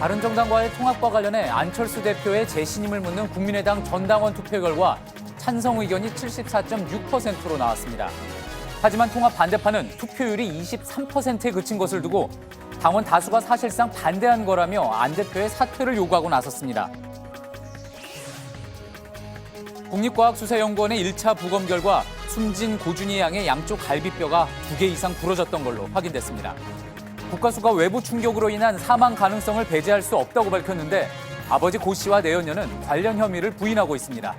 바른정당과의 통합과 관련해 안철수 대표의 재신임을 묻는 국민의당 전당원 투표 결과 찬성 의견이 74.6%로 나왔습니다. 하지만 통합 반대파는 투표율이 23%에 그친 것을 두고 당원 다수가 사실상 반대한 거라며 안 대표의 사퇴를 요구하고 나섰습니다. 국립과학수사연구원의 1차 부검 결과 숨진 고준희 양의 양쪽 갈비뼈가 2개 이상 부러졌던 걸로 확인됐습니다. 국가수가 외부 충격으로 인한 사망 가능성을 배제할 수 없다고 밝혔는데 아버지 고 씨와 내연녀는 관련 혐의를 부인하고 있습니다.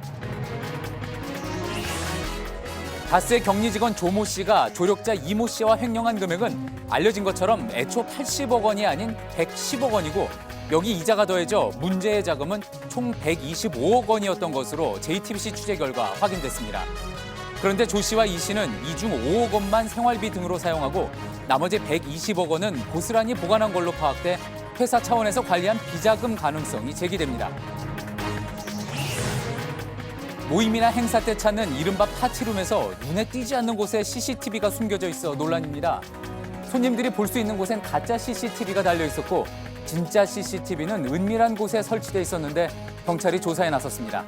다스의 격리 직원 조모 씨가 조력자 이모 씨와 횡령한 금액은 알려진 것처럼 애초 80억 원이 아닌 110억 원이고 여기 이자가 더해져 문제의 자금은 총 125억 원이었던 것으로 JTBC 취재 결과 확인됐습니다. 그런데 조 씨와 이 씨는 이 중 5억 원만 생활비 등으로 사용하고 나머지 120억 원은 고스란히 보관한 걸로 파악돼 회사 차원에서 관리한 비자금 가능성이 제기됩니다. 모임이나 행사 때 찾는 이른바 파티룸에서 눈에 띄지 않는 곳에 CCTV가 숨겨져 있어 논란입니다. 손님들이 볼 수 있는 곳엔 가짜 CCTV가 달려 있었고 진짜 CCTV는 은밀한 곳에 설치돼 있었는데 경찰이 조사에 나섰습니다.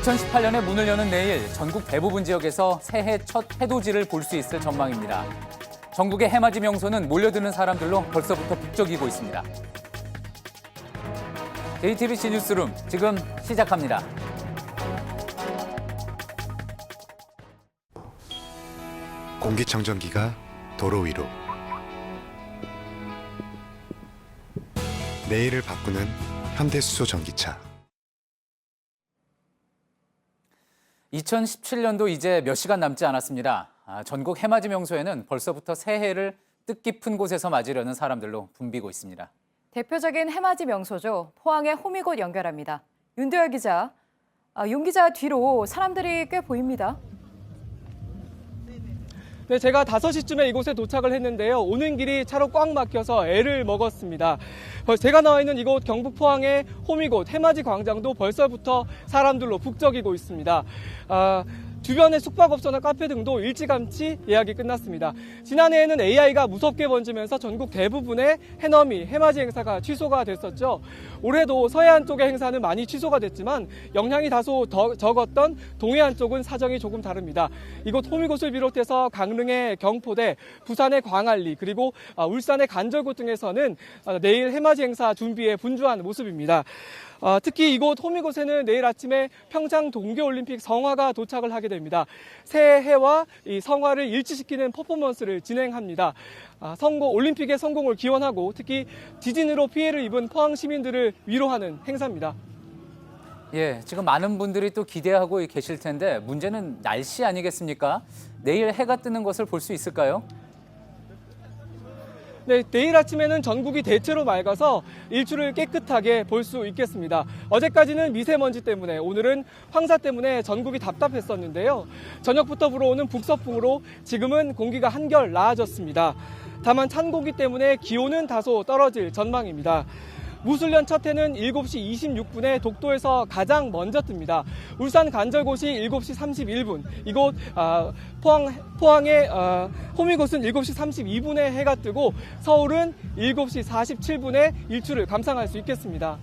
2018년에 문을 여는 내일 전국 대부분 지역에서 새해 첫 해돋이를 볼 수 있을 전망입니다. 전국의 해맞이 명소는 몰려드는 사람들로 벌써부터 북적이고 있습니다. JTBC 뉴스룸 지금 시작합니다. 공기청정기가 도로 위로 내일을 바꾸는 현대수소 전기차. 2017년도 이제 몇 시간 남지 않았습니다. 전국 해맞이 명소에는 벌써부터 새해를 뜻깊은 곳에서 맞으려는 사람들로 붐비고 있습니다. 대표적인 해맞이 명소죠. 포항의 호미곶 연결합니다. 윤도열 기자. 윤 기자 뒤로 사람들이 꽤 보입니다. 네, 제가 5시쯤에 이곳에 도착을 했는데요. 오는 길이 차로 꽉 막혀서 애를 먹었습니다. 제가 나와 있는 이곳 경북 포항의 호미곶 해맞이 광장도 벌써부터 사람들로 북적이고 있습니다. 주변의 숙박업소나 카페 등도 일찌감치 예약이 끝났습니다. 지난해에는 AI가 무섭게 번지면서 전국 대부분의 해넘이, 해맞이 행사가 취소가 됐었죠. 올해도 서해안 쪽의 행사는 많이 취소가 됐지만 영향이 다소 적었던 동해안 쪽은 사정이 조금 다릅니다. 이곳 호미곶을 비롯해서 강릉의 경포대, 부산의 광안리, 그리고 울산의 간절곶 등에서는 내일 해맞이 행사 준비에 분주한 모습입니다. 특히 이곳 호미곶에는 내일 아침에 평창 동계올림픽 성화가 도착을 하게 됩니다. 새해와 이 성화를 일치시키는 퍼포먼스를 진행합니다. 올림픽의 성공을 기원하고 특히 지진으로 피해를 입은 포항 시민들을 위로하는 행사입니다. 예, 지금 많은 분들이 또 기대하고 계실 텐데 문제는 날씨 아니겠습니까? 내일 해가 뜨는 것을 볼 수 있을까요? 네, 내일 아침에는 전국이 대체로 맑아서 일출을 깨끗하게 볼 수 있겠습니다. 어제까지는 미세먼지 때문에, 오늘은 황사 때문에 전국이 답답했었는데요. 저녁부터 불어오는 북서풍으로 지금은 공기가 한결 나아졌습니다. 다만 찬 공기 때문에 기온은 다소 떨어질 전망입니다. 무술년 첫 해는 7시 26분에 독도에서 가장 먼저 뜹니다. 울산 간절곶이 7시 31분, 이곳 포항의 호미곶은 7시 32분에 해가 뜨고 서울은 7시 47분에 일출을 감상할 수 있겠습니다.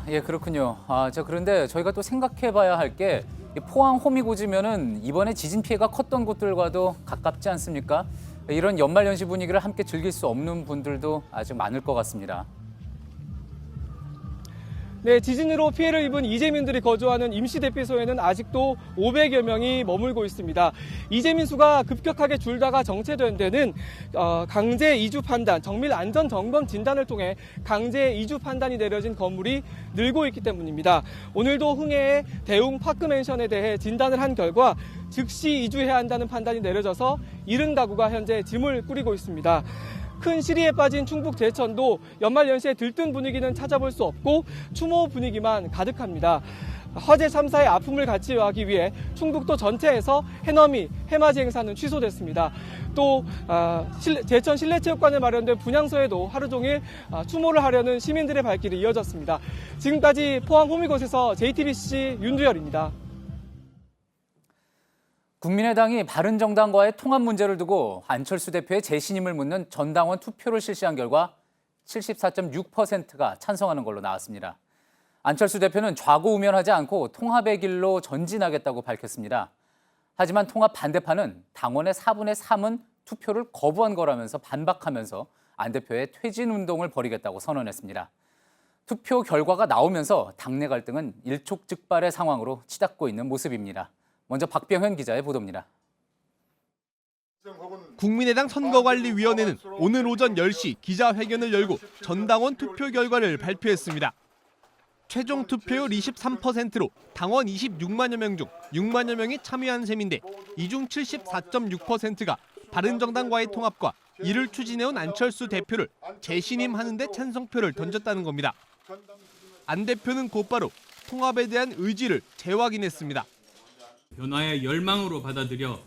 예, 그렇군요. 그런데 저희가 또 생각해 봐야 할 게 포항 호미곶이면은 이번에 지진 피해가 컸던 곳들과도 가깝지 않습니까? 이런 연말연시 분위기를 함께 즐길 수 없는 분들도 아주 많을 것 같습니다. 네, 지진으로 피해를 입은 이재민들이 거주하는 임시대피소에는 아직도 500여 명이 머물고 있습니다. 이재민 수가 급격하게 줄다가 정체된 데는 강제 이주 판단, 정밀 안전 점검 진단을 통해 강제 이주 판단이 내려진 건물이 늘고 있기 때문입니다. 오늘도 흥해의 대웅 파크맨션에 대해 진단을 한 결과 즉시 이주해야 한다는 판단이 내려져서 70가구가 현재 짐을 꾸리고 있습니다. 큰 시리에 빠진 충북 제천도 연말연시에 들뜬 분위기는 찾아볼 수 없고 추모 분위기만 가득합니다. 화재 3사의 아픔을 같이 하기 위해 충북도 전체에서 해넘이, 해맞이 행사는 취소됐습니다. 또 제천 실내체육관에 마련된 분향소에도 하루 종일 추모를 하려는 시민들의 발길이 이어졌습니다. 지금까지 포항 호미곶에서 JTBC 윤두열입니다. 국민의당이 바른정당과의 통합 문제를 두고 안철수 대표의 재신임을 묻는 전당원 투표를 실시한 결과 74.6%가 찬성하는 걸로 나왔습니다. 안철수 대표는 좌고우면하지 않고 통합의 길로 전진하겠다고 밝혔습니다. 하지만 통합 반대파는 당원의 4분의 3은 투표를 거부한 거라면서 반박하면서 안 대표의 퇴진운동을 벌이겠다고 선언했습니다. 투표 결과가 나오면서 당내 갈등은 일촉즉발의 상황으로 치닫고 있는 모습입니다. 먼저 박병현 기자의 보도입니다. 국민의당 선거관리위원회는 오늘 오전 10시 기자회견을 열고 전당원 투표 결과를 발표했습니다. 최종 투표율 23%로 당원 26만여 명 중 6만여 명이 참여한 셈인데 이 중 74.6%가 바른정당과의 통합과 이를 추진해온 안철수 대표를 재신임하는 데 찬성표를 던졌다는 겁니다. 안 대표는 곧바로 통합에 대한 의지를 재확인했습니다. 변화의 열망으로 받아들여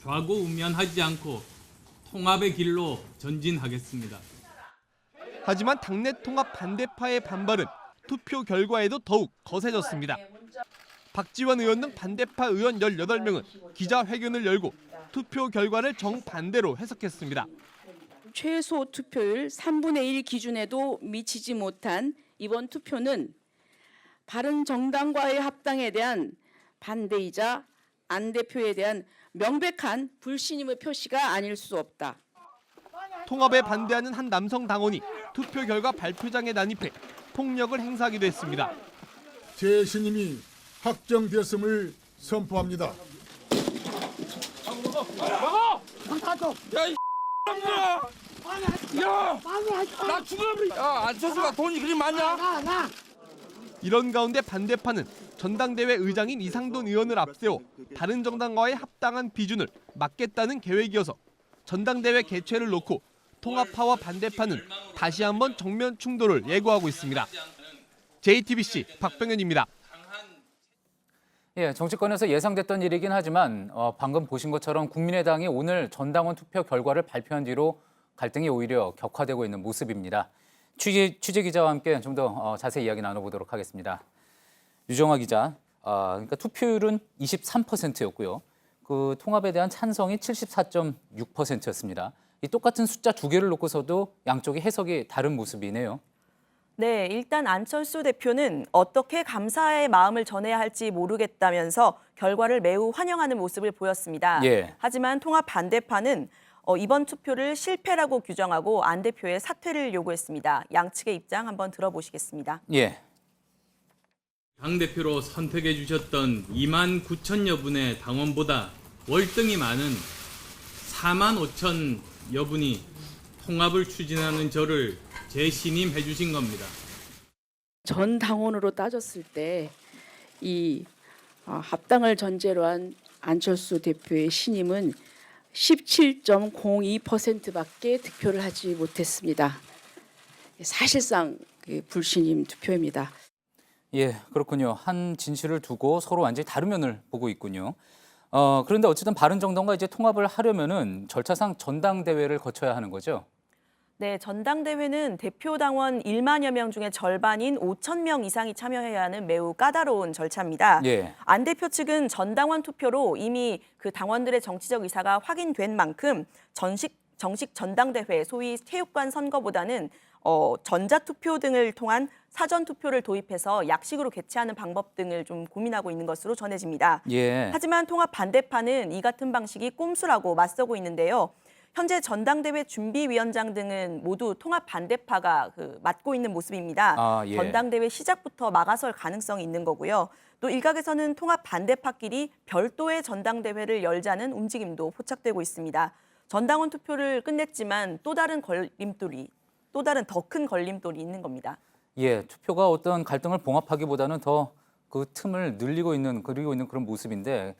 좌고우면하지 않고 통합의 길로 전진하겠습니다. 하지만 당내 통합 반대파의 반발은 투표 결과에도 더욱 거세졌습니다. 박지원 의원 등 반대파 의원 18명은 기자회견을 열고 투표 결과를 정반대로 해석했습니다. 최소 투표율 3분의 1 기준에도 미치지 못한 이번 투표는 바른정당과의 합당에 대한 반대이자 안 대표에 대한 명백한 불신임의 표시가 아닐 수 없다. 통합에 반대하는 한 남성 당원이 투표 결과 발표장에 난입해 폭력을 행사하기도 했습니다. 제 신임이 확정되었음을 선포합니다. 나 죽으면 안철수가 돈이 그리 많냐? 이런 가운데 반대파는 전당대회 의장인 이상돈 의원을 앞세워 바른정당과의 합당한 비준을 막겠다는 계획이어서 전당대회 개최를 놓고 통합파와 반대파는 다시 한번 정면 충돌을 예고하고 있습니다. JTBC 박병현입니다. 예, 정치권에서 예상됐던 일이긴 하지만 방금 보신 것처럼 국민의당이 오늘 전당원 투표 결과를 발표한 뒤로 갈등이 오히려 격화되고 있는 모습입니다. 취재 기자와 함께 좀 더 자세히 이야기 나눠보도록 하겠습니다. 유정화 기자, 그러니까 투표율은 23%였고요. 그 통합에 대한 찬성이 74.6%였습니다. 이 똑같은 숫자 두 개를 놓고서도 양쪽의 해석이 다른 모습이네요. 네, 일단 안철수 대표는 어떻게 감사의 마음을 전해야 할지 모르겠다면서 결과를 매우 환영하는 모습을 보였습니다. 예. 하지만 통합 반대파는 이번 투표를 실패라고 규정하고 안 대표의 사퇴를 요구했습니다. 양측의 입장 한번 들어보시겠습니다. 예. 당대표로 선택해 주셨던 2만 9천여 분의 당원보다 월등히 많은 4만 5천여 분이 통합을 추진하는 저를 재신임해 주신 겁니다. 전 당원으로 따졌을 때 이 합당을 전제로 한 안철수 대표의 신임은 17.02%밖에 득표를 하지 못했습니다. 사실상 불신임 투표입니다. 예, 그렇군요. 한 진실을 두고 서로 완전히 다른 면을 보고 있군요. 그런데 어쨌든 바른정당과 이제 통합을 하려면은 절차상 전당대회를 거쳐야 하는 거죠? 네, 전당대회는 대표 당원 1만여 명 중에 절반인 5천 명 이상이 참여해야 하는 매우 까다로운 절차입니다. 예. 안 대표 측은 전당원 투표로 이미 그 당원들의 정치적 의사가 확인된 만큼 정식 전당대회, 소위 체육관 선거보다는 전자투표 등을 통한 사전투표를 도입해서 약식으로 개최하는 방법 등을 좀 고민하고 있는 것으로 전해집니다. 예. 하지만 통합 반대파는 이 같은 방식이 꼼수라고 맞서고 있는데요. 현재 전당대회 준비위원장 등은 모두 통합 반대파가 맡고 있는 모습입니다. 예. 전당대회 시작부터 막아설 가능성이 있는 거고요. 또 일각에서는 통합 반대파끼리 별도의 전당대회를 열자는 움직임도 포착되고 있습니다. 전당원 투표를 끝냈지만 또 다른 더 큰 걸림돌이 있는 겁니다. 예, 투표가 어떤 갈등을 봉합하기보다는 더 그 틈을 그리고 있는 그런 모습인데,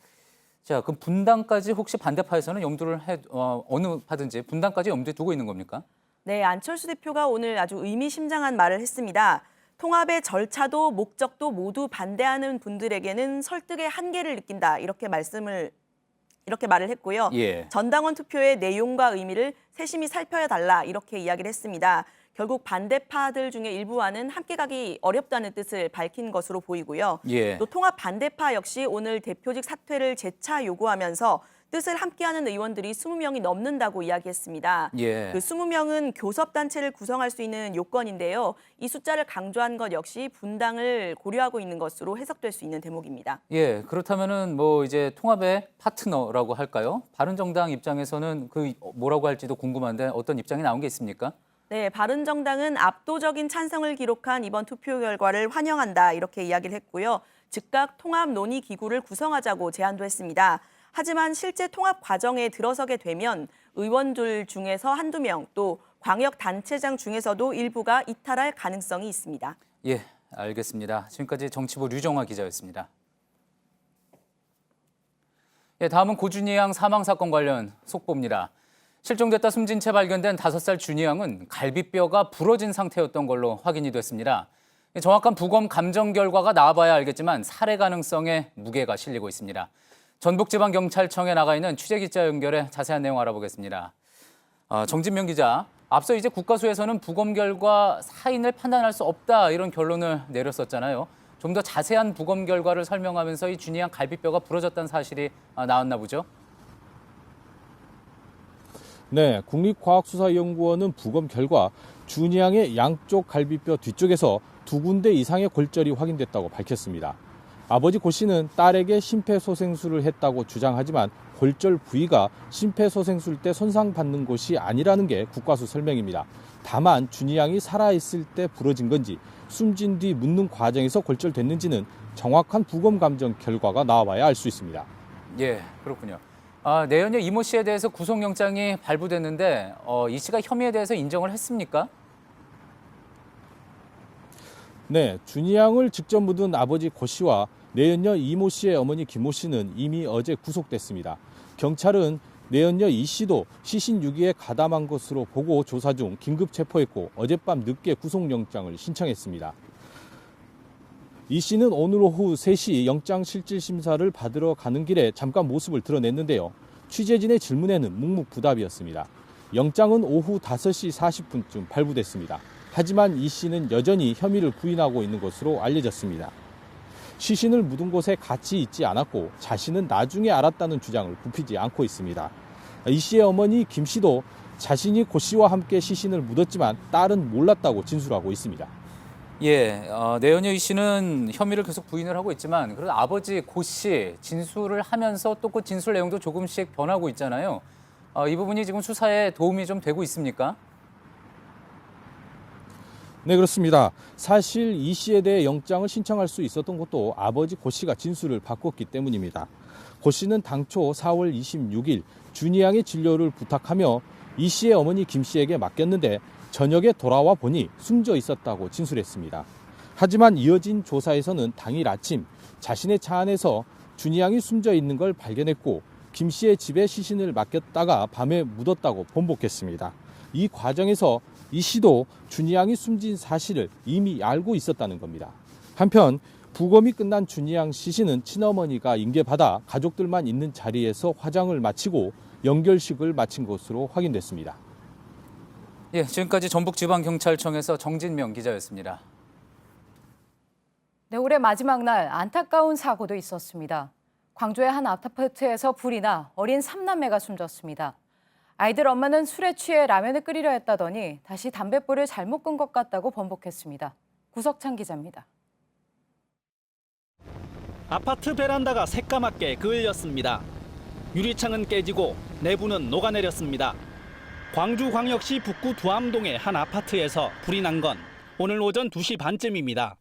자, 그럼 분당까지 혹시 반대파에서는 염두를 어느 파든지 분당까지 염두에 두고 있는 겁니까? 네, 안철수 대표가 오늘 아주 의미심장한 말을 했습니다. 통합의 절차도 목적도 모두 반대하는 분들에게는 설득의 한계를 느낀다. 이렇게 말을 했고요. 예. 전당원 투표의 내용과 의미를 세심히 살펴야 달라 이렇게 이야기를 했습니다. 결국 반대파들 중에 일부와는 함께 가기 어렵다는 뜻을 밝힌 것으로 보이고요. 예. 또 통합 반대파 역시 오늘 대표직 사퇴를 재차 요구하면서 뜻을 함께하는 의원들이 20명이 넘는다고 이야기했습니다. 예. 그 20명은 교섭단체를 구성할 수 있는 요건인데요. 이 숫자를 강조한 것 역시 분당을 고려하고 있는 것으로 해석될 수 있는 대목입니다. 예, 그렇다면은 뭐 이제 통합의 파트너라고 할까요? 바른정당 입장에서는 그 뭐라고 할지도 궁금한데 어떤 입장이 나온 게 있습니까? 네, 바른정당은 압도적인 찬성을 기록한 이번 투표 결과를 환영한다 이렇게 이야기를 했고요. 즉각 통합 논의 기구를 구성하자고 제안도 했습니다. 하지만 실제 통합 과정에 들어서게 되면 의원들 중에서 한두 명, 또 광역단체장 중에서도 일부가 이탈할 가능성이 있습니다. 예, 알겠습니다. 지금까지 정치부 류정화 기자였습니다. 예, 다음은 고준희 양 사망 사건 관련 속보입니다. 실종됐다 숨진 채 발견된 5살 준희 양은 갈비뼈가 부러진 상태였던 걸로 확인이 됐습니다. 정확한 부검 감정 결과가 나와봐야 알겠지만 살해 가능성에 무게가 실리고 있습니다. 전북지방경찰청에 나가 있는 취재기자 연결해 자세한 내용 알아보겠습니다. 정진명 기자, 앞서 이제 국가수에서는 부검 결과 사인을 판단할 수 없다 이런 결론을 내렸었잖아요. 좀 더 자세한 부검 결과를 설명하면서 이 준희 양 갈비뼈가 부러졌다는 사실이 나왔나 보죠? 네, 국립과학수사연구원은 부검 결과 준희 양의 양쪽 갈비뼈 뒤쪽에서 2군데 이상의 골절이 확인됐다고 밝혔습니다. 아버지 고 씨는 딸에게 심폐소생술을 했다고 주장하지만 골절 부위가 심폐소생술 때 손상받는 곳이 아니라는 게 국과수 설명입니다. 다만 준희 양이 살아있을 때 부러진 건지 숨진 뒤 묻는 과정에서 골절됐는지는 정확한 부검 감정 결과가 나와봐야 알 수 있습니다. 예, 그렇군요. 내연녀 이모 씨에 대해서 구속영장이 발부됐는데 이 씨가 혐의에 대해서 인정을 했습니까? 네, 준희 양을 직접 묻은 아버지 고 씨와 내연녀 이모 씨의 어머니 김모 씨는 이미 어제 구속됐습니다. 경찰은 내연녀 이 씨도 시신 유기에 가담한 것으로 보고 조사 중 긴급 체포했고 어젯밤 늦게 구속영장을 신청했습니다. 이 씨는 오늘 오후 3시 영장실질심사를 받으러 가는 길에 잠깐 모습을 드러냈는데요. 취재진의 질문에는 묵묵부답이었습니다. 영장은 오후 5시 40분쯤 발부됐습니다. 하지만 이 씨는 여전히 혐의를 부인하고 있는 것으로 알려졌습니다. 시신을 묻은 곳에 같이 있지 않았고 자신은 나중에 알았다는 주장을 굽히지 않고 있습니다. 이 씨의 어머니 김 씨도 자신이 고 씨와 함께 시신을 묻었지만 딸은 몰랐다고 진술하고 있습니다. 예, 내연녀 이 씨는 혐의를 계속 부인을 하고 있지만 그래도 아버지 고 씨 진술을 하면서 또 그 진술 내용도 조금씩 변하고 있잖아요. 이 부분이 지금 수사에 도움이 좀 되고 있습니까? 네, 그렇습니다. 사실 이 씨에 대해 영장을 신청할 수 있었던 것도 아버지 고 씨가 진술을 바꿨기 때문입니다. 고 씨는 당초 4월 26일 준희 양의 진료를 부탁하며 이 씨의 어머니 김 씨에게 맡겼는데 저녁에 돌아와 보니 숨져 있었다고 진술했습니다. 하지만 이어진 조사에서는 당일 아침 자신의 차 안에서 준희 양이 숨져 있는 걸 발견했고 김 씨의 집에 시신을 맡겼다가 밤에 묻었다고 번복했습니다. 이 과정에서 이 씨도 준희 양이 숨진 사실을 이미 알고 있었다는 겁니다. 한편 부검이 끝난 준희 양 시신은 친어머니가 인계받아 가족들만 있는 자리에서 화장을 마치고 연결식을 마친 것으로 확인됐습니다. 예, 지금까지 전북지방경찰청에서 정진명 기자였습니다. 네, 올해 마지막 날 안타까운 사고도 있었습니다. 광주의 한 아파트에서 불이 나 어린 3남매가 숨졌습니다. 아이들 엄마는 술에 취해 라면을 끓이려 했다더니 다시 담뱃불을 잘못 끈 것 같다고 번복했습니다. 구석찬 기자입니다. 아파트 베란다가 새까맣게 그을렸습니다. 유리창은 깨지고 내부는 녹아내렸습니다. 광주광역시 북구 두암동의 한 아파트에서 불이 난 건 오늘 오전 2시 반쯤입니다.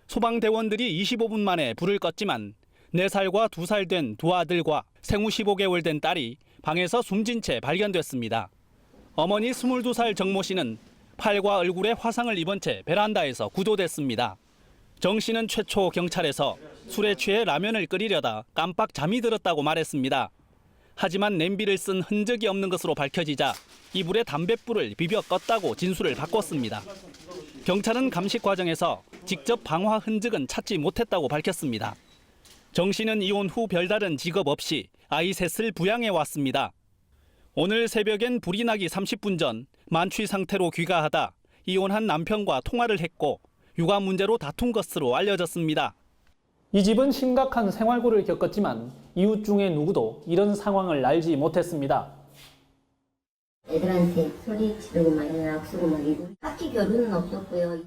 소방대원들이 25분 만에 불을 껐지만 4살과 2살 된 두 아들과 생후 15개월 된 딸이 방에서 숨진 채 발견됐습니다. 어머니 22살 정모 씨는 팔과 얼굴에 화상을 입은 채 베란다에서 구조됐습니다. 정 씨는 최초 경찰에서 술에 취해 라면을 끓이려다 깜빡 잠이 들었다고 말했습니다. 하지만 냄비를 쓴 흔적이 없는 것으로 밝혀지자 이불에 담뱃불을 비벼 껐다고 진술을 바꿨습니다. 경찰은 감식 과정에서 직접 방화 흔적은 찾지 못했다고 밝혔습니다. 정 씨는 이혼 후 별다른 직업 없이 아이 셋을 부양해 왔습니다. 오늘 새벽엔 불이 나기 30분 전 만취 상태로 귀가하다 이혼한 남편과 통화를 했고 육아 문제로 다툰 것으로 알려졌습니다. 이 집은 심각한 생활고를 겪었지만 이웃 중에 누구도 이런 상황을 알지 못했습니다. 애들한테 소리 지르고 막 악수고 막 이러고 딱히 결혼은 없었고요.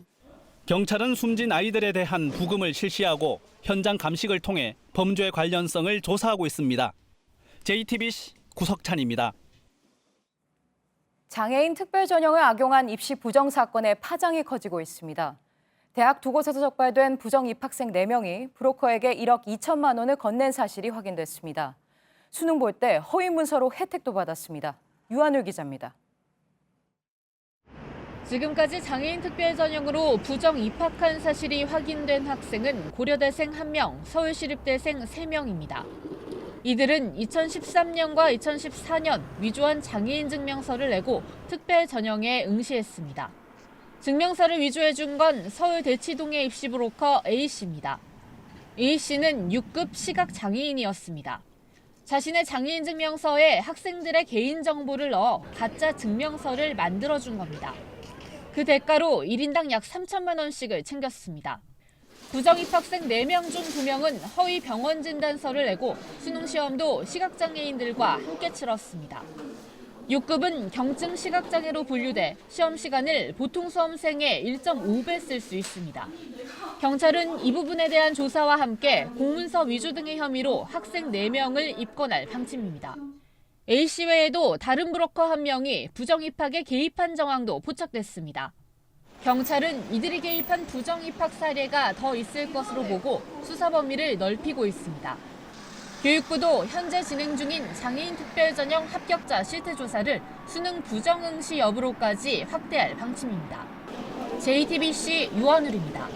경찰은 숨진 아이들에 대한 부검을 실시하고 현장 감식을 통해 범죄 관련성을 조사하고 있습니다. JTBC 구석찬입니다. 장애인 특별 전형을 악용한 입시 부정 사건의 파장이 커지고 있습니다. 대학 두 곳에서 적발된 부정 입학생 4명이 브로커에게 1억 2천만 원을 건넨 사실이 확인됐습니다. 수능 볼 때 허위 문서로 혜택도 받았습니다. 유한울 기자입니다. 지금까지 장애인 특별 전형으로 부정 입학한 사실이 확인된 학생은 고려대생 1명, 서울시립대생 3명입니다. 이들은 2013년과 2014년 위조한 장애인 증명서를 내고 특별 전형에 응시했습니다. 증명서를 위조해준 건 서울 대치동의 입시 브로커 A씨입니다. A씨는 6급 시각 장애인이었습니다. 자신의 장애인 증명서에 학생들의 개인정보를 넣어 가짜 증명서를 만들어준 겁니다. 그 대가로 1인당 약 3천만 원씩을 챙겼습니다. 부정 입학생 4명 중 2명은 허위 병원 진단서를 내고 수능 시험도 시각장애인들과 함께 치렀습니다. 6급은 경증 시각장애로 분류돼 시험 시간을 보통 수험생의 1.5배 쓸 수 있습니다. 경찰은 이 부분에 대한 조사와 함께 공문서 위조 등의 혐의로 학생 4명을 입건할 방침입니다. A씨 외에도 다른 브로커 1명이 부정 입학에 개입한 정황도 포착됐습니다. 경찰은 이들이 개입한 부정 입학 사례가 더 있을 것으로 보고 수사 범위를 넓히고 있습니다. 교육부도 현재 진행 중인 장애인 특별전형 합격자 실태 조사를 수능 부정 응시 여부로까지 확대할 방침입니다. JTBC 유한울입니다.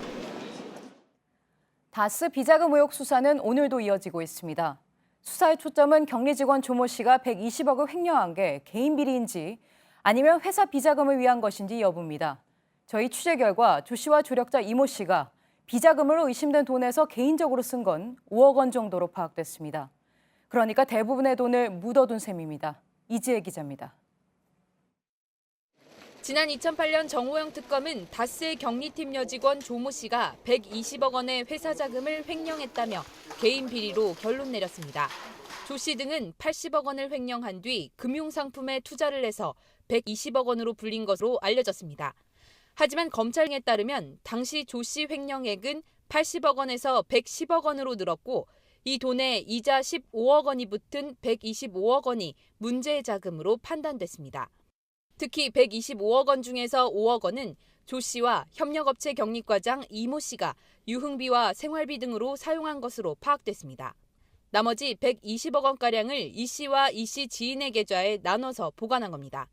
다스 비자금 의혹 수사는 오늘도 이어지고 있습니다. 수사의 초점은 격리 직원 조모 씨가 120억을 횡령한 게 개인 비리인지 아니면 회사 비자금을 위한 것인지 여부입니다. 저희 취재 결과 조 씨와 조력자 이모 씨가 비자금으로 의심된 돈에서 개인적으로 쓴 건 5억 원 정도로 파악됐습니다. 그러니까 대부분의 돈을 묻어둔 셈입니다. 이지혜 기자입니다. 지난 2008년 정호영 특검은 다스의 격리팀 여직원 조모 씨가 120억 원의 회사 자금을 횡령했다며 개인 비리로 결론 내렸습니다. 조 씨 등은 80억 원을 횡령한 뒤 금융상품에 투자를 해서 120억 원으로 불린 것으로 알려졌습니다. 하지만 검찰에 따르면 당시 조 씨 횡령액은 80억 원에서 110억 원으로 늘었고 이 돈에 이자 15억 원이 붙은 125억 원이 문제의 자금으로 판단됐습니다. 특히 125억 원 중에서 5억 원은 조 씨와 협력업체 격리과장 이모 씨가 유흥비와 생활비 등으로 사용한 것으로 파악됐습니다. 나머지 120억 원가량을 이 씨와 이 씨 지인의 계좌에 나눠서 보관한 겁니다.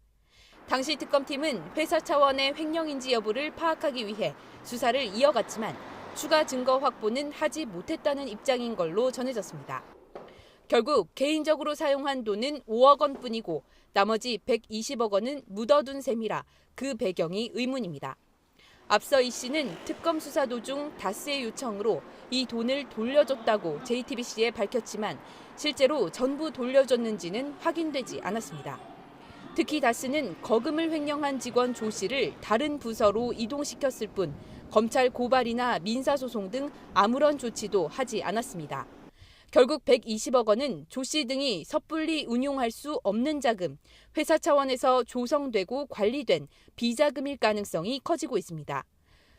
당시 특검팀은 회사 차원의 횡령인지 여부를 파악하기 위해 수사를 이어갔지만 추가 증거 확보는 하지 못했다는 입장인 걸로 전해졌습니다. 결국 개인적으로 사용한 돈은 5억 원뿐이고 나머지 120억 원은 묻어둔 셈이라 그 배경이 의문입니다. 앞서 이 씨는 특검 수사 도중 다스의 요청으로 이 돈을 돌려줬다고 JTBC에 밝혔지만 실제로 전부 돌려줬는지는 확인되지 않았습니다. 특히 다스는 거금을 횡령한 직원 조 씨를 다른 부서로 이동시켰을 뿐 검찰 고발이나 민사소송 등 아무런 조치도 하지 않았습니다. 결국 120억 원은 조 씨 등이 섣불리 운용할 수 없는 자금, 회사 차원에서 조성되고 관리된 비자금일 가능성이 커지고 있습니다.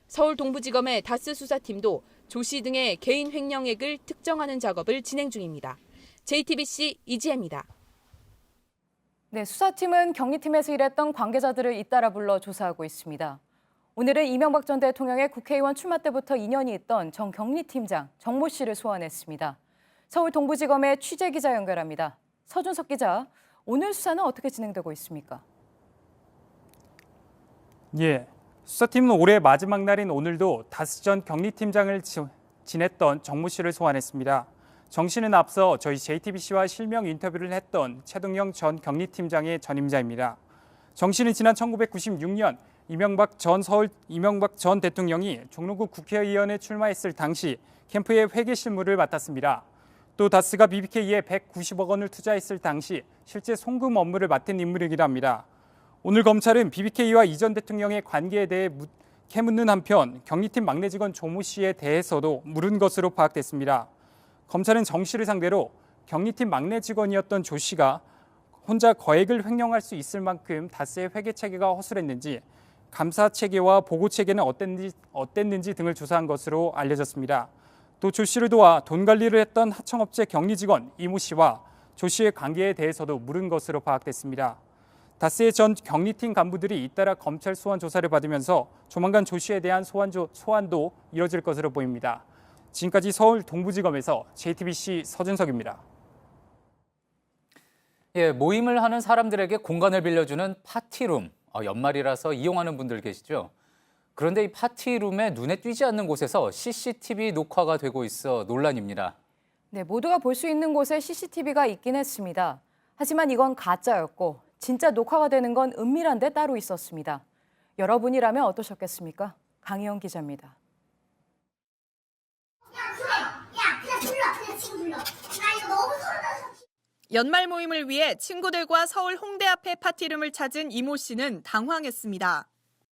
서울 동부지검의 다스 수사팀도 조 씨 등의 개인 횡령액을 특정하는 작업을 진행 중입니다. JTBC 이지혜입니다. 네, 수사팀은 격리팀에서 일했던 관계자들을 잇따라 불러 조사하고 있습니다. 오늘은 이명박 전 대통령의 국회의원 출마 때부터 인연이 있던 정 격리팀장 정모 씨를 소환했습니다. 서울 동부지검의 취재 기자 연결합니다. 서준석 기자, 오늘 수사는 어떻게 진행되고 있습니까? 예, 수사팀은 올해 마지막 날인 오늘도 다스 전 격리팀장을 지냈던 정모 씨를 소환했습니다. 정 씨는 앞서 저희 JTBC와 실명 인터뷰를 했던 최동영 전 격리팀장의 전임자입니다. 정 씨는 지난 1996년 이명박 전 대통령이 종로구 국회의원에 출마했을 당시 캠프의 회계 실무를 맡았습니다. 또 다스가 BBK에 190억 원을 투자했을 당시 실제 송금 업무를 맡은 인물이기도 합니다. 오늘 검찰은 BBK와 이 전 대통령의 관계에 대해 캐묻는 한편 경리팀 막내 직원 조모 씨에 대해서도 물은 것으로 파악됐습니다. 검찰은 정 씨를 상대로 경리팀 막내 직원이었던 조 씨가 혼자 거액을 횡령할 수 있을 만큼 다스의 회계 체계가 허술했는지, 감사 체계와 보고 체계는 어땠는지 등을 조사한 것으로 알려졌습니다. 또 조 씨를 도와 돈 관리를 했던 하청업체 경리 직원 이모 씨와 조 씨의 관계에 대해서도 물은 것으로 파악됐습니다. 다스의 전 경리팀 간부들이 잇따라 검찰 소환 조사를 받으면서 조만간 조 씨에 대한 소환도 이뤄질 것으로 보입니다. 지금까지 서울 동부지검에서 JTBC 서준석입니다. 모임을 하는 사람들에게 공간을 빌려주는 파티룸. 연말이라서 이용하는 분들 계시죠? 그런데 이 파티룸에 눈에 띄지 않는 곳에서 CCTV 녹화가 되고 있어 논란입니다. 네, 모두가 볼 수 있는 곳에 CCTV가 있긴 했습니다. 하지만 이건 가짜였고 진짜 녹화가 되는 건 은밀한 데 따로 있었습니다. 여러분이라면 어떠셨겠습니까? 강희영 기자입니다. 연말 모임을 위해 친구들과 서울 홍대 앞에 파티룸을 찾은 이모 씨는 당황했습니다.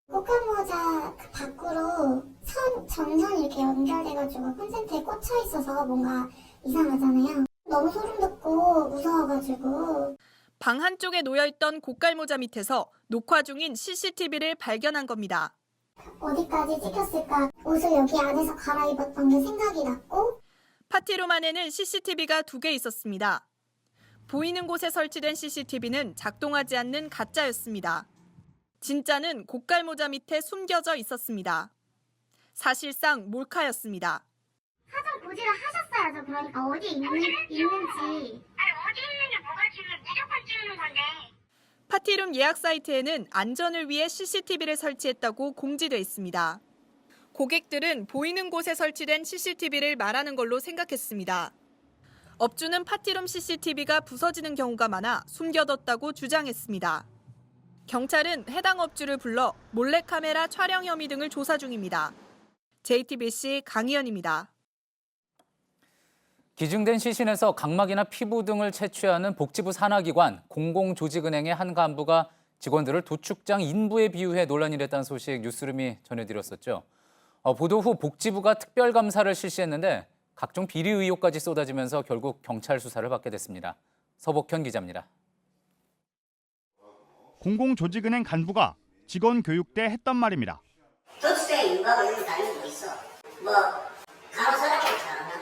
꽃갈모자 밖으로 전선 이렇게 연결돼가지고 콘센트에 꽂혀 있어서 뭔가 이상하잖아요. 너무 소름 돋고 무서워가지고. 방 한쪽에 놓여있던 고깔모자 밑에서 녹화 중인 CCTV를 발견한 겁니다. 어디까지 찍혔을까? 옷을 여기 안에서 갈아입었던 게 생각이 났고. 파티룸 안에는 CCTV가 2개 있었습니다. 보이는 곳에 설치된 CCTV는 작동하지 않는 가짜였습니다. 진짜는 고깔모자 밑에 숨겨져 있었습니다. 사실상 몰카였습니다. 사전 고지를 하셨어야죠. 그러니까 어디에 있는지. 어디 있는 게 뭐가 지금 무조건 찍는 건데. 파티룸 예약 사이트에는 안전을 위해 CCTV를 설치했다고 공지돼 있습니다. 고객들은 보이는 곳에 설치된 CCTV를 말하는 걸로 생각했습니다. 업주는 파티룸 CCTV가 부서지는 경우가 많아 숨겨뒀다고 주장했습니다. 경찰은 해당 업주를 불러 몰래카메라 촬영 혐의 등을 조사 중입니다. JTBC 강희연입니다. 기증된 시신에서 각막이나 피부 등을 채취하는 복지부 산하기관 공공조직은행의 한 간부가 직원들을 도축장 인부에 비유해 논란이 됐다는 소식 뉴스룸이 전해드렸었죠. 보도 후 복지부가 특별감사를 실시했는데 각종 비리 의혹까지 쏟아지면서 결국 경찰 수사를 받게 됐습니다. 서복현 기자입니다. 공공조직은행 간부가 직원 교육 때 했던 말입니다. 도축장에 인부하고 이런 거 다니고 있어. 간호사라고 잘하나?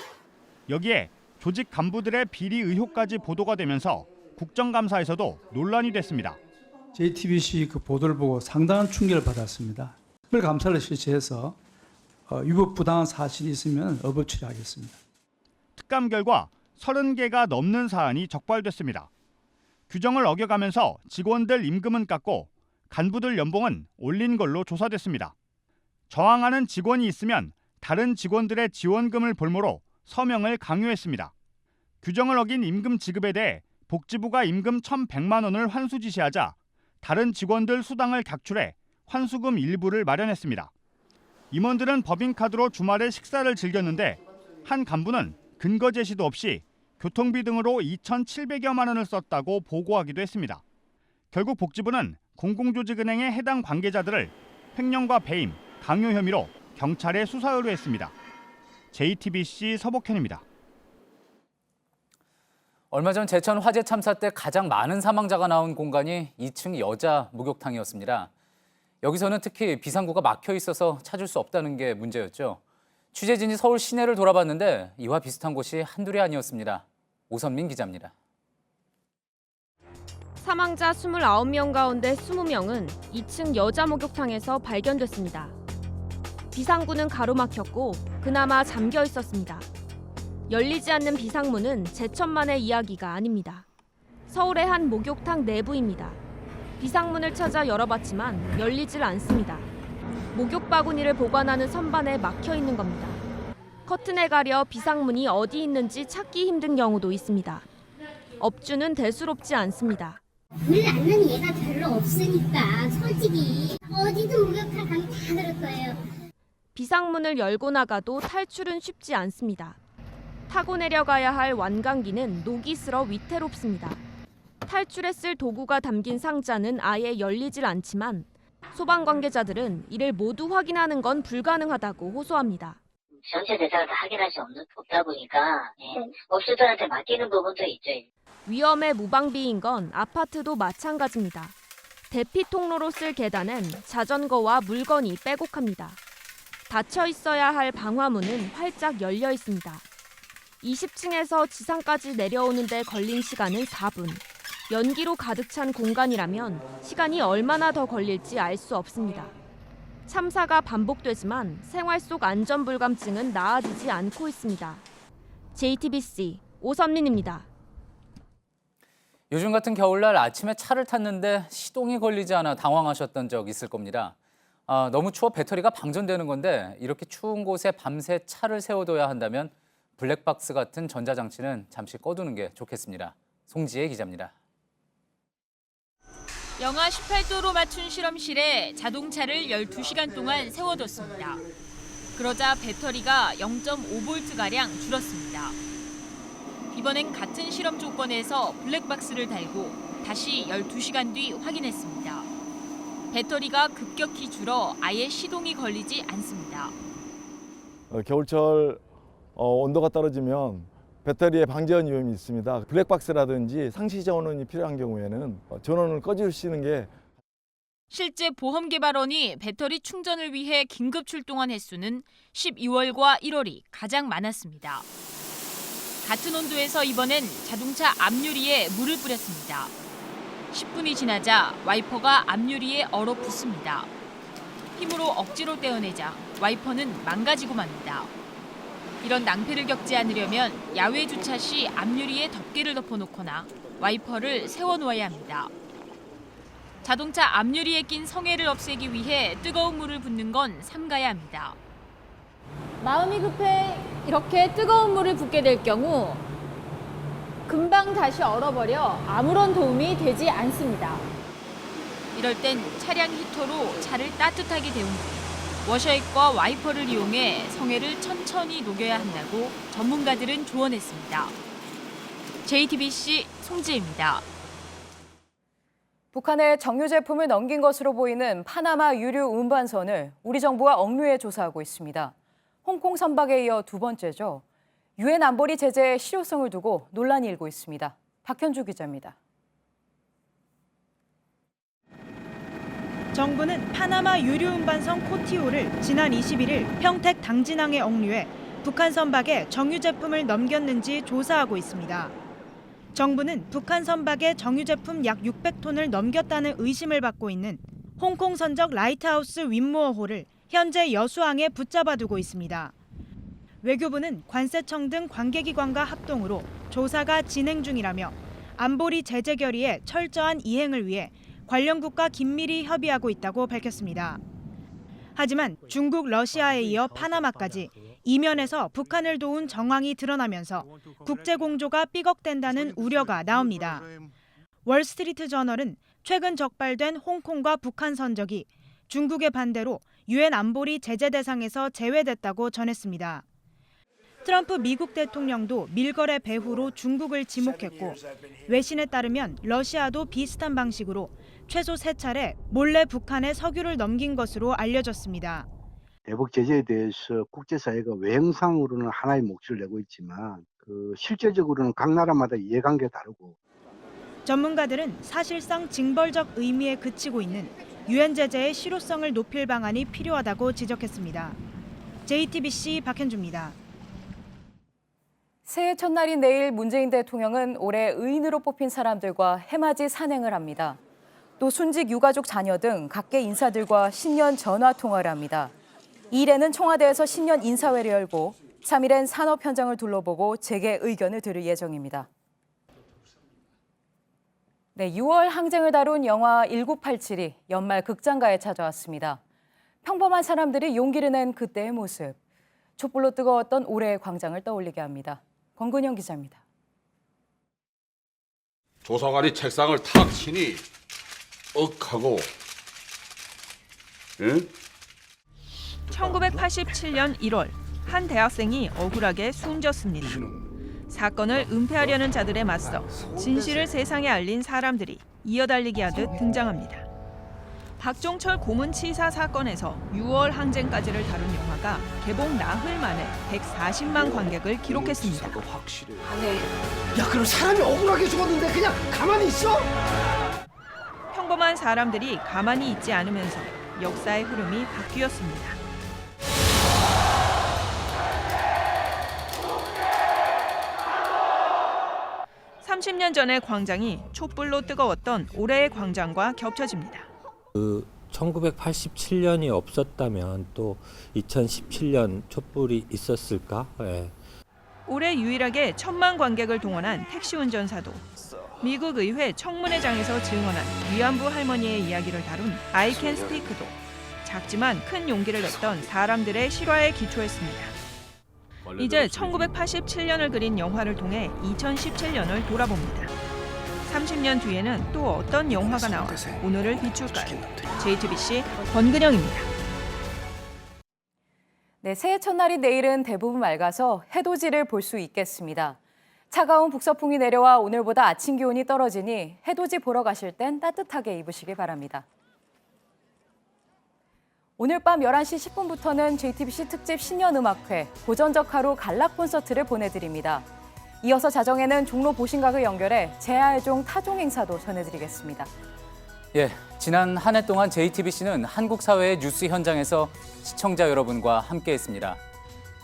여기에 조직 간부들의 비리 의혹까지 보도가 되면서 국정감사에서도 논란이 됐습니다. JTBC 그 보도를 보고 상당한 충격을 받았습니다. 특별감사를 실시해서 위법 부당한 사실이 있으면 업을 처리하겠습니다. 특감 결과 30개가 넘는 사안이 적발됐습니다. 규정을 어겨가면서 직원들 임금은 깎고 간부들 연봉은 올린 걸로 조사됐습니다. 저항하는 직원이 있으면 다른 직원들의 지원금을 볼모로 서명을 강요했습니다. 규정을 어긴 임금 지급에 대해 복지부가 임금 1,100만 원을 환수 지시하자 다른 직원들 수당을 각출해 환수금 일부를 마련했습니다. 임원들은 법인카드로 주말에 식사를 즐겼는데 한 간부는 근거 제시도 없이 교통비 등으로 2,700여만 원을 썼다고 보고하기도 했습니다. 결국 복지부는 공공조직은행의 해당 관계자들을 횡령과 배임, 강요 혐의로 경찰에 수사 의뢰했습니다. JTBC 서복현입니다. 얼마 전 제천 화재 참사 때 가장 많은 사망자가 나온 공간이 2층 여자 목욕탕이었습니다. 여기서는 특히 비상구가 막혀 있어서 찾을 수 없다는 게 문제였죠. 취재진이 서울 시내를 돌아봤는데 이와 비슷한 곳이 한둘이 아니었습니다. 오선민 기자입니다. 사망자 29명 가운데 20명은 2층 여자 목욕탕에서 발견됐습니다. 비상구는 가로막혔고 그나마 잠겨 있었습니다. 열리지 않는 비상문은 제천만의 이야기가 아닙니다. 서울의 한 목욕탕 내부입니다. 비상문을 찾아 열어봤지만 열리질 않습니다. 목욕 바구니를 보관하는 선반에 막혀 있는 겁니다. 커튼에 가려 비상문이 어디 있는지 찾기 힘든 경우도 있습니다. 업주는 대수롭지 않습니다. 물 낳는 얘가 별로 없으니까 솔직히 어디든 목욕탕 가면 다 그럴 거예요. 비상문을 열고 나가도 탈출은 쉽지 않습니다. 타고 내려가야 할 완강기는 녹이 슬어 위태롭습니다. 탈출에 쓸 도구가 담긴 상자는 아예 열리질 않지만 소방 관계자들은 이를 모두 확인하는 건 불가능하다고 호소합니다. 전체 대상을 다 확인할 수 없다 보니까 업주들한테 맡기는 부분도 있죠. 위험에 무방비인 건 아파트도 마찬가지입니다. 대피 통로로 쓸 계단은 자전거와 물건이 빼곡합니다. 닫혀 있어야 할 방화문은 활짝 열려 있습니다. 20층에서 지상까지 내려오는데 걸린 시간은 4분. 연기로 가득 찬 공간이라면 시간이 얼마나 더 걸릴지 알 수 없습니다. 참사가 반복되지만 생활 속 안전불감증은 나아지지 않고 있습니다. JTBC 오선민입니다. 요즘 같은 겨울날 아침에 차를 탔는데 시동이 걸리지 않아 당황하셨던 적 있을 겁니다. 너무 추워 배터리가 방전되는 건데 이렇게 추운 곳에 밤새 차를 세워둬야 한다면 블랙박스 같은 전자장치는 잠시 꺼두는 게 좋겠습니다. 송지혜 기자입니다. 영하 18도로 맞춘 실험실에 자동차를 12시간 동안 세워뒀습니다. 그러자 배터리가 0.5V가량 줄었습니다. 이번엔 같은 실험 조건에서 블랙박스를 달고 다시 12시간 뒤 확인했습니다. 배터리가 급격히 줄어 아예 시동이 걸리지 않습니다. 겨울철 온도가 떨어지면 배터리에 방전 위험이 있습니다. 블랙박스라든지 상시 전원이 필요한 경우에는 전원을 꺼주시는 게 실제 보험 개발원이 배터리 충전을 위해 긴급 출동한 횟수는 12월과 1월이 가장 많았습니다. 같은 온도에서 이번엔 자동차 앞유리에 물을 뿌렸습니다. 10분이 지나자 와이퍼가 앞유리에 얼어붙습니다. 힘으로 억지로 떼어내자 와이퍼는 망가지고 맙니다. 이런 낭패를 겪지 않으려면 야외 주차 시 앞유리에 덮개를 덮어놓거나 와이퍼를 세워놓아야 합니다. 자동차 앞유리에 낀 성에를 없애기 위해 뜨거운 물을 붓는 건 삼가야 합니다. 마음이 급해 이렇게 뜨거운 물을 붓게 될 경우 금방 다시 얼어버려 아무런 도움이 되지 않습니다. 이럴 땐 차량 히터로 차를 따뜻하게 데운 뒤 워셔액과 와이퍼를 이용해 성에를 천천히 녹여야 한다고 전문가들은 조언했습니다. JTBC 송지혜입니다. 북한에 정유 제품을 넘긴 것으로 보이는 파나마 유류 운반선을 우리 정부가 억류해 조사하고 있습니다. 홍콩 선박에 이어 두 번째죠. 유엔 안보리 제재의 실효성을 두고 논란이 일고 있습니다. 박현주 기자입니다. 정부는 파나마 유류 운반선 코티오를 지난 21일 평택 당진항에 억류해 북한 선박에 정유 제품을 넘겼는지 조사하고 있습니다. 정부는 북한 선박에 정유 제품 약 600톤을 넘겼다는 의심을 받고 있는 홍콩 선적 라이트하우스 윈모어호를 현재 여수항에 붙잡아두고 있습니다. 외교부는 관세청 등 관계기관과 합동으로 조사가 진행 중이라며 안보리 제재 결의의 철저한 이행을 위해 관련 국가 긴밀히 협의하고 있다고 밝혔습니다. 하지만 중국, 러시아에 이어 파나마까지 이면에서 북한을 도운 정황이 드러나면서 국제 공조가 삐걱된다는 우려가 나옵니다. 월스트리트 저널은 최근 적발된 홍콩과 북한 선적이 중국의 반대로 유엔 안보리 제재 대상에서 제외됐다고 전했습니다. 트럼프 미국 대통령도 밀거래 배후로 중국을 지목했고 외신에 따르면 러시아도 비슷한 방식으로 최소 3차례 몰래 북한에 석유를 넘긴 것으로 알려졌습니다. 대북 제재에 대해서 국제사회가 외형상으로는 하나의 몫을 내고 있지만 실제적으로는 각 나라마다 이해관계가 다르고 전문가들은 사실상 징벌적 의미에 그치고 있는 유엔 제재의 실효성을 높일 방안이 필요하다고 지적했습니다. JTBC 박현주입니다. 새해 첫날인 내일 문재인 대통령은 올해 의인으로 뽑힌 사람들과 해맞이 산행을 합니다. 또 순직 유가족 자녀 등 각계 인사들과 신년 전화 통화를 합니다. 2일에는 청와대에서 신년 인사회를 열고 3일엔 산업 현장을 둘러보고 재개 의견을 들을 예정입니다. 네, 6월 항쟁을 다룬 영화 1987이 연말 극장가에 찾아왔습니다. 평범한 사람들이 용기를 낸 그때의 모습. 촛불로 뜨거웠던 올해의 광장을 떠올리게 합니다. 권근영 기자입니다. 조사관이 책상을 탁 치니 억하고 1987년 1월 한 대학생이 억울하게 숨졌습니다. 사건을 은폐하려는 자들에 맞서 진실을 세상에 알린 사람들이 이어달리기 하듯 등장합니다. 박종철 고문치사 사건에서 6월 항쟁까지를 다룬 영화가 개봉 나흘 만에 140만 관객을 기록했습니다. 야, 그럼 사람이 억울하게 죽었는데 그냥 가만히 있어? 평범한 사람들이 가만히 있지 않으면서 역사의 흐름이 바뀌었습니다. (30년) 전의 광장이 촛불로 뜨거웠던 올해의 광장과 겹쳐집니다. 1987년이 없었다면 또 2017년 촛불이 있었을까? 올해 유일하게 1,000만 관객을 동원한 택시 운전사도, 미국 의회 청문회장에서 증언한 위안부 할머니의 이야기를 다룬 I Can Speak도 작지만 큰 용기를 냈던 사람들의 실화에 기초했습니다. 이제 1987년을 그린 영화를 통해 2017년을 돌아봅니다. 30년 뒤에는 또 어떤 영화가 나와 오늘을 비출까요? JTBC 권근영입니다. 네, 새해 첫날인 내일은 대부분 맑아서 해돋이를 볼 수 있겠습니다. 차가운 북서풍이 내려와 오늘보다 아침 기온이 떨어지니 해돋이 보러 가실 땐 따뜻하게 입으시기 바랍니다. 오늘 밤 11시 10분부터는 JTBC 특집 신년음악회 고전적 하루 갈락 콘서트를 보내드립니다. 이어서 자정에는 종로 보신각을 연결해 제아의종 타종 행사도 전해드리겠습니다. 예, 지난 한 해 동안 JTBC는 한국 사회의 뉴스 현장에서 시청자 여러분과 함께했습니다.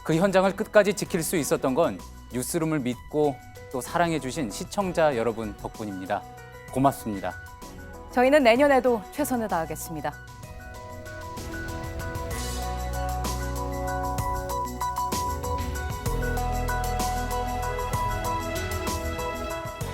그 현장을 끝까지 지킬 수 있었던 건 뉴스룸을 믿고 또 사랑해주신 시청자 여러분 덕분입니다. 고맙습니다. 저희는 내년에도 최선을 다하겠습니다.